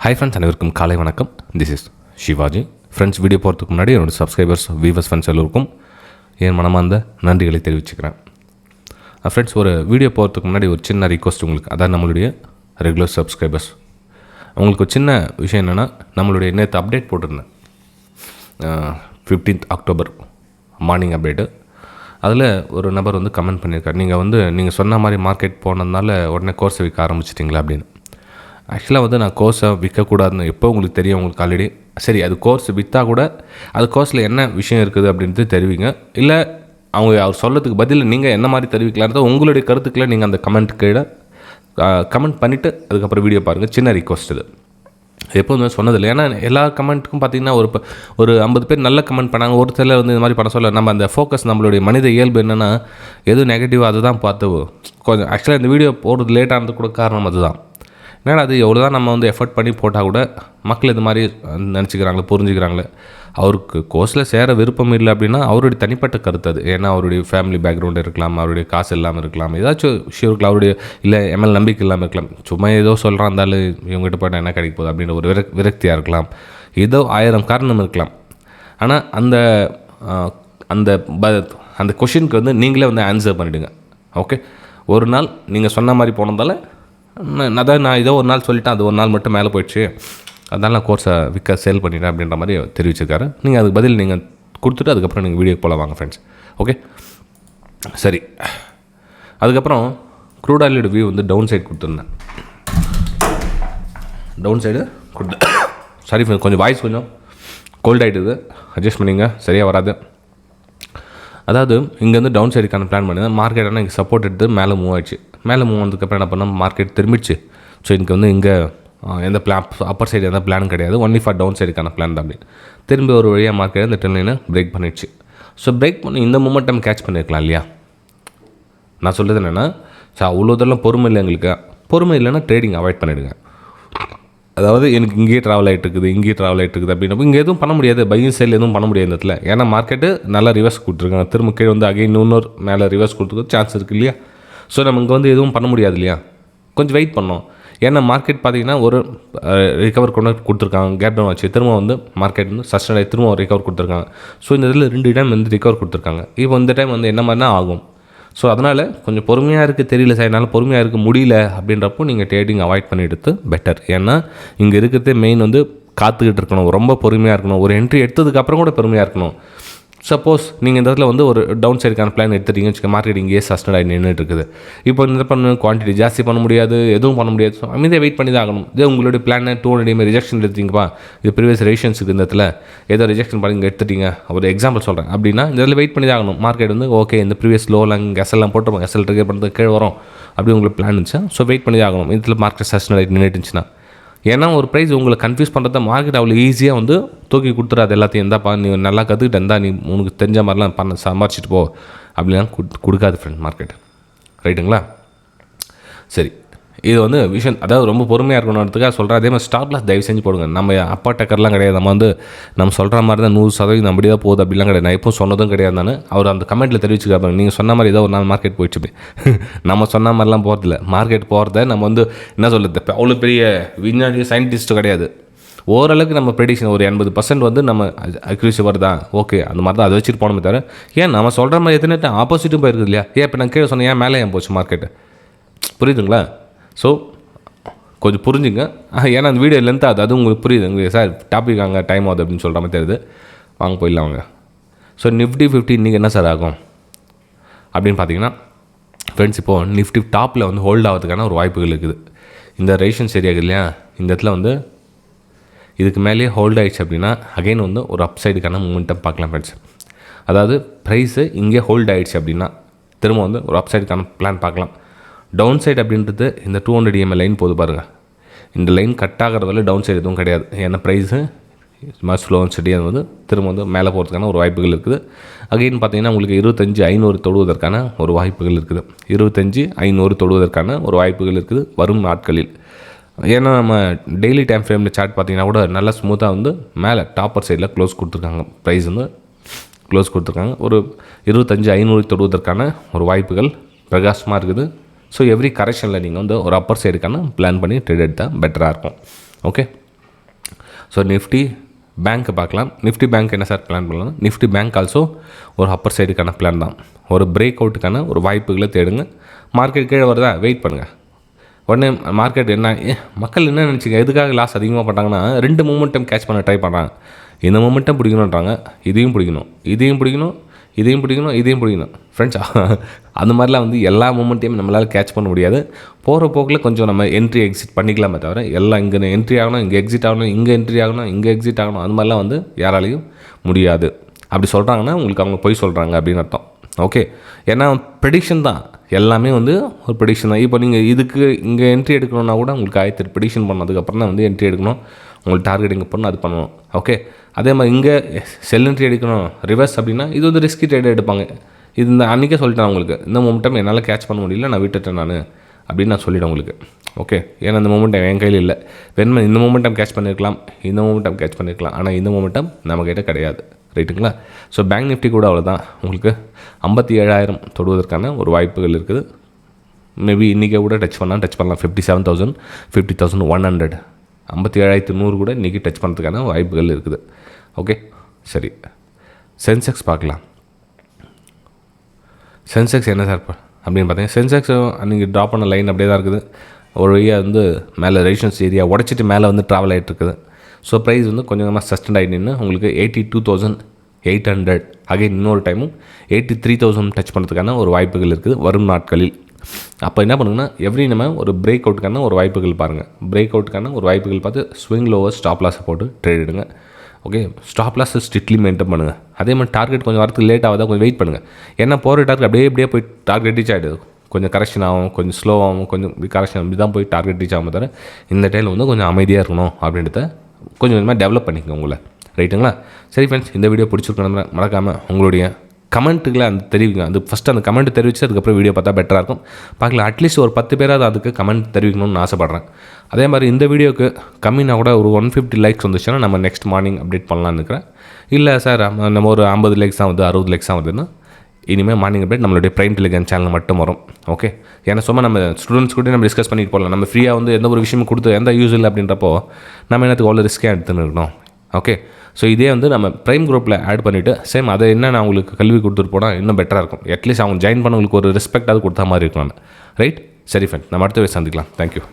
Hi friends, அனைவருக்கும் காலை வணக்கம். This is Shivaji. Friends, video போகிறதுக்கு முன்னாடி என்னோடய சப்ஸ்கிரைபர்ஸ், வியூவர்ஸ், ஃப்ரெண்ட்ஸ் எல்லோருக்கும் என் மனமார்ந்த நன்றிகளை தெரிவிச்சுக்கிறேன். ஃப்ரெண்ட்ஸ், ஒரு வீடியோ போகிறதுக்கு முன்னாடி ஒரு சின்ன ரிக்வஸ்ட் உங்களுக்கு, அதான் நம்மளுடைய ரெகுலர் சப்ஸ்கிரைபர்ஸ், உங்களுக்கு ஒரு சின்ன விஷயம் என்னென்னா, நம்மளுடைய நேற்று அப்டேட் போட்டிருந்தேன் 15th October மார்னிங் அப்டேட்டு. அதில் ஒரு நபர் வந்து கமெண்ட் பண்ணியிருக்காரு, நீங்கள் சொன்ன மாதிரி மார்க்கெட் போனதுனால உடனே கோர்ஸை விற்க ஆரம்பிச்சிட்டிங்களா அப்படின்னு. ஆக்சுவலாக வந்து நான் கோர்ஸை விற்கக்கூடாதுன்னு எப்போ உங்களுக்கு தெரியும், உங்களுக்கு ஆல்ரெடி. சரி, அது கோர்ஸ் விற்றா கூட அது கோர்ஸில் என்ன விஷயம் இருக்குது அப்படின்ட்டு தெரிவிங்க. இல்லை அவர் சொல்லத்துக்கு பதில் நீங்கள் என்ன மாதிரி தெரிவிக்கலான்றத உங்களுடைய கருத்துக்களை நீங்கள் அந்த கமெண்ட் கீழே கமெண்ட் பண்ணிவிட்டு அதுக்கப்புறம் வீடியோ பாருங்கள். சின்ன ரிக்வஸ்ட் இது, எப்போதுமே சொன்னதில்லை. ஏன்னா எல்லா கமெண்ட்டுக்கும் பார்த்திங்கன்னா ஒரு 50 பேர் நல்ல கமெண்ட் பண்ணாங்க, ஒரு சிலர் வந்து இந்த மாதிரி பண்ண சொல்ல நம்ம அந்த ஃபோக்கஸ், நம்மளுடைய மனித இயல்பு என்னென்னா எது நெகட்டிவ் அதுதான் பார்த்து கொஞ்சம். ஆக்சுவலாக இந்த வீடியோ போடுறது லேட் ஆனது கூட காரணம் அதுதான். ஏன்னா அது எவ்வளோ தான் நம்ம வந்து எஃபர்ட் பண்ணி போட்டால் கூட மக்கள் இது மாதிரி நினச்சிக்கிறாங்களே, புரிஞ்சுக்கிறாங்களே. அவருக்கு கோர்ஸில் சேர விருப்பம் இல்லை அப்படின்னா அவருடைய தனிப்பட்ட கருத்து அது. ஏன்னா அவருடைய ஃபேமிலி பேக்ரவுண்டு இருக்கலாம், அவருடைய காசு இல்லாமல் இருக்கலாம், ஏதாச்சும் விஷயம் இருக்கலாம், அவருடைய இல்லை எம்எல் நம்பிக்கை இல்லாமல் இருக்கலாம், சும்மா ஏதோ சொல்கிறான் இருந்தாலும் இவங்ககிட்ட போய்ட்டு என்ன கிடைக்க போகுது அப்படின்ற ஒரு விரக்தியாக இருக்கலாம், ஏதோ 1000 காரணம் இருக்கலாம். ஆனால் அந்த கொஷினுக்கு வந்து நீங்களே வந்து ஆன்சர் பண்ணிவிடுங்க. ஓகே, ஒரு நாள் நீங்கள் சொன்ன மாதிரி போனதால் நான் ஏதோ ஒரு நாள் சொல்லிட்டேன், அது ஒரு நாள் மட்டும் மேலே போயிடுச்சு, அதனால் நான் கோர்ஸை விற்க சேல் பண்ணிட்டேன் அப்படின்ற மாதிரி தெரிவிச்சிருக்காரு. நீங்கள் அதுக்கு பதில் நீங்கள் கொடுத்துட்டு அதுக்கப்புறம் நீங்கள் வீடியோக்கு போல வாங்க ஃப்ரெண்ட்ஸ். ஓகே, சரி. அதுக்கப்புறம் க்ரூட் ஆயிலோட வியூ வந்து டவுன் சைடு கொடுத்துருந்தேன். டவுன் சைடு சாரி, கொஞ்சம் வாய்ஸ் கொஞ்சம் கோல்ட் ஆகிடுது, அட்ஜஸ்ட் பண்ணிங்க, சரியாக வராது. அதாவது இங்கேருந்து டவுன் சைடுக்கான பிளான் பண்ணியிருந்தேன். மார்க்கெட் ஆனால் இங்கே சப்போர்ட் எடுத்து மேலே மூவ் ஆகிடுச்சு. மேலே மூவ் வந்ததுக்கப்புறம் என்ன பண்ணால் மார்க்கெட் திரும்பிடுச்சு. ஸோ எனக்கு வந்து இங்கே எந்த பிளான், அப்பர் சைடு எந்த பிளானும் கிடையாது, ஒன்லி ஃபார் டவுன் சைடுக்கான பிளான் தான். அப்படி திரும்பி ஒரு வழியாக மார்க்கெட் இந்த ட்ரெண்ட்லைனை பிரேக் பண்ணிடுச்சு. ஸோ பிரேக் பண்ணி இந்த மூமெண்டம் கேட்ச் பண்ணியிருக்கலாம் இல்லையா. நான் சொல்கிறது என்னென்னா, அவ்வளோ தூரம் பொறுமை இல்லை எங்களுக்கு. பொறுமை இல்லைன்னா ட்ரேடிங் அவாய்ட் பண்ணிவிடுங்க. அதாவது எனக்கு இங்கேயே ட்ராவல் ஆகிட்டு இருக்குது அப்படின்னப்போ இங்கே எதுவும் பண்ண முடியாது, பையிங் சேல் எதுவும் பண்ண முடியாது இந்த இடத்துல. ஏன்னா மார்க்கெட்டு நல்லா ரிவர்ஸ் கொடுத்துருக்காங்க, திரும்ப கீழே வந்து அகைன் இன்னொரு மேலே ரிவர்ஸ் கொடுத்துருக்கு சான்ஸ் இருக்குது இல்லையா. ஸோ நம்ம இங்கே வந்து எதுவும் பண்ண முடியாது இல்லையா, கொஞ்சம் வெயிட் பண்ணோம். ஏன்னா மார்க்கெட் பார்த்திங்கன்னா ஒரு ரிகவர் கொண்டு கொடுத்துருக்காங்க, கேப் டவுன் ஆச்சு, திரும்ப வந்து மார்க்கெட் வந்து சஸ்டெயின் ஆகி திரும்ப ரிகவர் கொடுத்துருக்காங்க. ஸோ இந்த இதில் 2 டைம் வந்து ரிகவர் கொடுத்துருக்காங்க. இப்போ இந்த டைம் வந்து என்ன மாதிரினா ஆகும். ஸோ அதனால் கொஞ்சம் பொறுமையாக இருக்குது, தெரியல சார் என்னால் பொறுமையாக இருக்க முடியல அப்படின்றப்போ நீங்கள் ட்ரேடிங் அவாய்ட் பண்ணிவிடுறது பெட்டர். ஏன்னா இங்கே இருக்கிறதே மெயின் வந்து காத்துக்கிட்டு இருக்கணும், ரொம்ப பொறுமையாக இருக்கணும். ஒரு என்ட்ரி எடுத்ததுக்கப்புறம் கூட பொறுமையாக இருக்கணும். சப்போஸ் நீங்கள் இந்த இடத்துல வந்து ஒரு டவுன் சைடுக்கான பிளான் எடுத்துட்டீங்கன்னு வச்சுக்க, மார்க்கெட் இங்கேயே சஸ்டெயின் ஆகி நின்றுட்டு இருக்குது. இப்போ இந்த பண்ண குவான்டிட்டி ஜாஸ்தி பண்ண முடியாது, எதுவும் பண்ண முடியாது. ஸோ அமைதியாக வெயிட் பண்ணி தான் ஆகணும். இதே உங்களுடைய பிளான் 200 ரிஜெக்ஷன் எடுத்துட்டிங்கப்பா, இது ப்ரீவியஸ் ரேஷன்ஸுக்கு இந்த இடத்துல ஏதோ ரிஜெக்ஷன் பண்ணி இங்கே எடுத்துட்டீங்க, ஒரு எக்ஸாம்பிள் சொல்கிறேன் அப்படின்னா இந்த இடத்துல வெயிட் பண்ணி தான் ஆகணும். மார்க்கெட் வந்து ஓகே இந்த ப்ரீவியஸ் லோலாம் எஸ்எல்லாம் போட்டுருப்போம், எஸ்எல் ட்ரிகர் பண்ணுறது கீழே வரும் அப்படி உங்களுக்கு பிளான் இருந்துச்சா, ஸோ வெயிட் பண்ணி தான் ஆகணும். இதில் மார்க்கெட் சஸ்டெயின் ஆகி நின்றுட்டு இருந்துச்சுன்னா. ஏன்னா ஒரு ப்ரைஸ் உங்களை கன்ஃபியூஸ் பண்ணுறத மார்க்கெட் அவ்வளோ ஈஸியாக வந்து தூக்கி கொடுத்துறாது. எல்லாத்தையும் எந்தாப்பா நீ நல்லா கற்றுக்கிட்டு நீ உனக்கு தெரிஞ்ச மாதிரிலாம் சம்பாரிச்சிட்டு போ அப்படிலாம் கொடுக்காது ஃப்ரெண்ட் மார்க்கெட், ரைட்டுங்களா. சரி, இது வந்து விஷயம், அதாவது ரொம்ப பொறுமையாக இருக்கணுன்றதுக்காக சொல்கிறேன். அதே மாதிரி ஸ்டாப் லாஸ் தயவு செஞ்சு போடுங்க. நம்ம அப்பா டக்கர்லாம் கிடையாது, நம்ம சொல்கிற மாதிரி தான் 100% அப்படி தான் போகுது அப்படிலாம் கிடையாது. நான் எப்பவும் சொன்னதும் கிடையாது. நான் அவர் அந்த கமெண்ட்டில் தெரிவிச்சுக்காங்க, நீங்கள் சொன்ன மாதிரி ஏதோ ஒரு நாள் மார்க்கெட் போயிடுச்சு. நம்ம சொன்ன மாதிரிலாம் போகிறதில்ல. மார்க்கெட் போகிறத நம்ம வந்து என்ன சொல்கிறது, அவ்வளோ பெரிய விஞ்ஞானி சயின்டிஸ்ட்டு கிடையாது. ஓரளவுக்கு நம்ம ப்ரெடிக்ஷன் ஒரு 80% வந்து நம்ம அக்யூரசி வருதா, ஓகே அந்த மாதிரி தான் அதை வச்சுட்டு போனோமே தவிர, ஏன் நம்ம சொல்கிற மாதிரி எத்தனை ஆப்போசிட்டும் போயிருக்குது இல்லையா. இப்போ நான் கீழே சொன்னேன், ஏன் மேலே ஏன் போச்சு மார்க்கெட்டு, புரியுதுங்களா. ஸோ கொஞ்சம் புரிஞ்சுங்க. ஏன்னா அந்த வீடியோ லென்த்தாக அது உங்களுக்கு புரியுது. உங்களுக்கு சார் டாபிக் அங்கே டைம் ஆகுது அப்படின்னு சொல்கிற மாதிரி தெரியுது. வாங்க போயிடலாம் வாங்க. ஸோ Nifty 50 இன்றைக்கி என்ன சார் ஆகும் அப்படின்னு பார்த்தீங்கன்னா ஃப்ரெண்ட்ஸ், இப்போது Nifty டாப்பில் வந்து ஹோல்ட் ஆகிறதுக்கான ஒரு வாய்ப்புகள் இருக்குது. இந்த ரேஷன் சரியாகுது இல்லையா, இந்த இடத்துல வந்து இதுக்கு மேலேயே ஹோல்ட் ஆகிடுச்சு அப்படின்னா அகைன் வந்து ஒரு அப் சைடுக்கான மூமெண்டம் பார்க்கலாம் ஃப்ரெண்ட்ஸ். அதாவது ப்ரைஸு இங்கே ஹோல்ட் ஆகிடுச்சு அப்படின்னா திரும்ப வந்து ஒரு அப் சைடுக்கான பிளான் பார்க்கலாம். டவுன் சைடு அப்படின்றது இந்த 200 EMA லைன் போது பாருங்கள், இந்த லைன் கட் ஆகிறதால டவுன் சைடு எதுவும் கிடையாது. ஏன்னா ப்ரைஸு சும்மா ஸ்லோ அண்ட் ஸ்டடியாக வந்து திரும்ப வந்து மேலே போகிறதுக்கான ஒரு வாய்ப்புகள் இருக்குது. அகைன் பார்த்தீங்கன்னா உங்களுக்கு 25,500 தொடுவதற்கான ஒரு வாய்ப்புகள் இருக்குது. 25,500 தொடுவதற்கான ஒரு வாய்ப்புகள் இருக்குது வரும் நாட்களில். ஏன்னா நம்ம டெய்லி டைம் ஃப்ரேமில் சார்ட் பார்த்திங்கன்னா கூட நல்லா ஸ்மூத்தாக வந்து மேலே டாப்பர் சைடில் க்ளோஸ் கொடுத்துருக்காங்க. ப்ரைஸ் வந்து க்ளோஸ் கொடுத்துருக்காங்க. ஒரு 25,500 தொடுவதற்கான ஒரு வாய்ப்புகள் பிரகாசமாக இருக்குது. ஸோ எவ்ரி கரெக்ஷனில் நீங்கள் வந்து ஒரு அப்பர் சைடுக்கான பிளான் பண்ணி ட்ரேட் எடுத்தால் பெட்டராக இருக்கும். ஓகே, ஸோ நிஃப்டி பேங்க்கை பார்க்கலாம். நிஃப்டி பேங்க் என்ன சார் பிளான் பண்ணலாம்? நிஃப்டி பேங்க் ஆல்சோ ஒரு அப்பர் சைடுக்கான பிளான் தான். ஒரு பிரேக் அவுட்டுக்கான ஒரு வாய்ப்புகளை தேடுங்க. மார்க்கெட் கீழே வருதா, வெயிட் பண்ணுங்கள். உடனே மார்க்கெட் என்ன மக்கள் என்ன நினச்சிங்க, எதுக்காக லாஸ் அதிகமாக பண்ணுறாங்கன்னா 2 மூமெண்டம் கேட்ச் பண்ண ட்ரை பண்ணுறாங்க. இந்த மூமெண்டம் பிடிக்கணுன்றாங்க, இதையும் பிடிக்கணும், இதையும் பிடிக்கணும், இதையும் பிடிக்கணும், இதையும் பிடிக்கணும். ஃப்ரெண்ட்ஸ், அந்த மாதிரிலாம் வந்து எல்லா மூமெண்ட்டையும் நம்மளால் கேட்ச் பண்ண முடியாது. போகிற போக்கில் கொஞ்சம் நம்ம என்ட்ரி எக்ஸிட் பண்ணிக்கலாமே தவிர எல்லாம் இங்கே என்ட்ரி ஆகணும், இங்கே எக்ஸிட் ஆகணும், இங்கே என்ட்ரி ஆகணும், இங்கே எக்ஸிட் ஆகணும், அந்த மாதிரிலாம் வந்து யாராலையும் முடியாது. அப்படி சொல்கிறாங்கன்னா உங்களுக்கு அவங்க பொய் சொல்கிறாங்க அப்படின்னு அர்த்தம். ஓகே, ஏன்னா ப்ரெடிக்ஷன் தான், எல்லாமே வந்து ஒரு ப்ரெடிக்ஷன் தான். இப்போ நீங்கள் இதுக்கு இங்கே என்ட்ரி எடுக்கணுன்னா கூட உங்களுக்கு ப்ரெடிக்ஷன் பண்ணதுக்கப்புறம் தான் வந்து என்ட்ரி எடுக்கணும். உங்களுக்கு டார்கெட் இங்கே பண்ணணும், அது பண்ணணும். ஓகே, அதே மாதிரி இங்கே செல் என்ட்ரி எடுக்கணும் ரிவர்ஸ் அப்படின்னா இது வந்து ரிஸ்கி ட்ரேட் எடுப்பாங்க. இது இந்த அன்றைக்கே சொல்லிட்டேன் உங்களுக்கு, இந்த மொமெண்டம் என்னால் கேட்ச் பண்ண முடியல, நான் விட்டுட்டேன் நான் அப்படின்னு நான் சொல்லிவிட்டேன் உங்களுக்கு. ஓகே, ஏன்னா இந்த மொமெண்டம் என் கையில் இல்லை. வேணுமே இந்த மொமெண்டம் கேட்ச் பண்ணியிருக்கலாம், இந்த மொமெண்டம் கேட்ச் பண்ணியிருக்கலாம், ஆனால் இந்த மொமெண்டம் நம்மக்கிட்ட கிடையாது. ரைட்டுங்களா? ஸோ பேங்க் நிஃப்டி கூட அவ்வளோதான், உங்களுக்கு 57,000 தொடுவதற்கான ஒரு வாய்ப்புகள் இருக்குது. மேபி இன்றைக்கி கூட டச் பண்ணலாம் 57,000, 50,100, 57,100 கூட இன்றைக்கி டச் பண்ணுறதுக்கான வாய்ப்புகள் இருக்குது. ஓகே, சரி. சென்செக்ஸ் பார்க்கலாம். சென்செக்ஸ் என்ன சார் அப்படின்னு பார்த்தீங்கன்னா, சென்செக்ஸ் அன்றைக்கி ட்ராப் பண்ண லைன் அப்படியே தான் இருக்குது. ஒரு வழியாக வந்து மேலே ரெசிஸ்டன்ஸ் ஏரியா உடச்சிட்டு மேலே வந்து ட்ராவல் ஆகிட்டு இருக்குது. ஸோ ப்ரைஸ் வந்து கொஞ்சம் கொஞ்சமாக சஸ்டெண்ட் ஆகிட்டு உங்களுக்கு 82,800 அகைன் இன்னொரு டைமும் 83,000 டச் பண்ணுறதுக்கான ஒரு வாய்ப்புகள் இருக்குது வரும் நாட்களில். அப்போ என்ன பண்ணுங்கன்னா நம்ம ஒரு பிரேக் அவுட்டுக்கான ஒரு வாய்ப்புகள் பாருங்கள். பிரேக் அவுட்டுக்கான ஒரு வாய்ப்புகள் பார்த்து ஸ்விங் லோவர் ஸ்டாப் லாஸை போட்டு ட்ரேட் எடுங்க. Okay, stop loss strictly maintain பண்ணுங்கள். அதே மாதிரி டார்கெட் கொஞ்சம் வரத்துக்கு லேட் ஆகுதா, கொஞ்சம் வெயிட் பண்ணுங்கள். ஏன்னா போகிற டார்கெட் அப்படியே போய் டார்கெட் ரீச் ஆகிடுது. கொஞ்சம் கரெக்ஷன் ஆகும், கொஞ்சம் ஸ்லோவாகும், கொஞ்சம் கரெக்ஷன் அப்படி தான் போய் டார்கெட் ரீச் ஆகும். தவிர இந்த டைமில் வந்து கொஞ்சம் அமைதியாக இருக்கணும் அப்படின்றத கொஞ்சம் கொஞ்சமாக டெவலப் பண்ணிக்கோங்க உங்களை. ரைட்டுங்களா? சரி ஃப்ரெண்ட்ஸ், இந்த வீடியோ பிடிச்சிருக்கணும் மறக்காமல் உங்களுடைய கமெண்ட்டுகளை அந்த தெரிவிங்க. அது ஃபஸ்ட்டு அந்த கமெண்ட் தெரிவித்து அதுக்கப்புறம் வீடியோ பார்த்தா பெட்டராக இருக்கும். பார்க்கலாம், அட்லீஸ்ட் ஒரு 10 பேராவது அதுக்கு கமெண்ட் தெரிவிக்கணும்னு ஆசைப்பட்றேன். அதே மாதிரி இந்த வீடியோக்கு கம்மினா கூட ஒரு 150 லைக்ஸ் வந்துச்சுன்னா நம்ம நெக்ஸ்ட் மார்னிங் அப்டேட் பண்ணலான்னு இருக்கிறேன். இல்லை சார் நம்ம ஒரு 50 லைக்ஸ் தான் வருது, 60 லைக்ஸ் தான் வருதுன்னா இனிமேல் மார்னிங் அப்டேட் நம்மளுடைய பிரைம் டெலிகிராம் சேனல் மட்டும் வரும். ஓகே, ஏன்னா சும்மா நம்ம ஸ்டூடெண்ட்ஸ் கூட நம்ம டிஸ்கஸ் பண்ணிட்டு போகலாம். நம்ம ஃப்ரீயாக வந்து எந்த ஒரு விஷயமும் கொடுத்து எந்த யூஸ் இல்லை அப்படின்றப்போ நம்ம என்னத்துக்கு அவ்வளோ ரிஸ்க்காக எடுத்துன்னு இருக்கணும். ஓகே, ஸோ இதே வந்து நம்ம ப்ரைம் குரூப்பில் ஆட் பண்ணிவிட்டு சேம் அதை என்ன நான் உங்களுக்கு கல்வி கொடுத்துட்டு போனால் இன்னும் பெட்டராக இருக்கும். அட்லீஸ்ட் அவங்க ஜாயின் பண்ணவங்களுக்கு ஒரு ரெஸ்பெக்டாவது கொடுத்தா மாதிரி இருக்கும். ரைட்? சரி ஃப்ரெண்ட், நம்ம அடுத்த சந்திக்கலாம். தேங்க்யூ.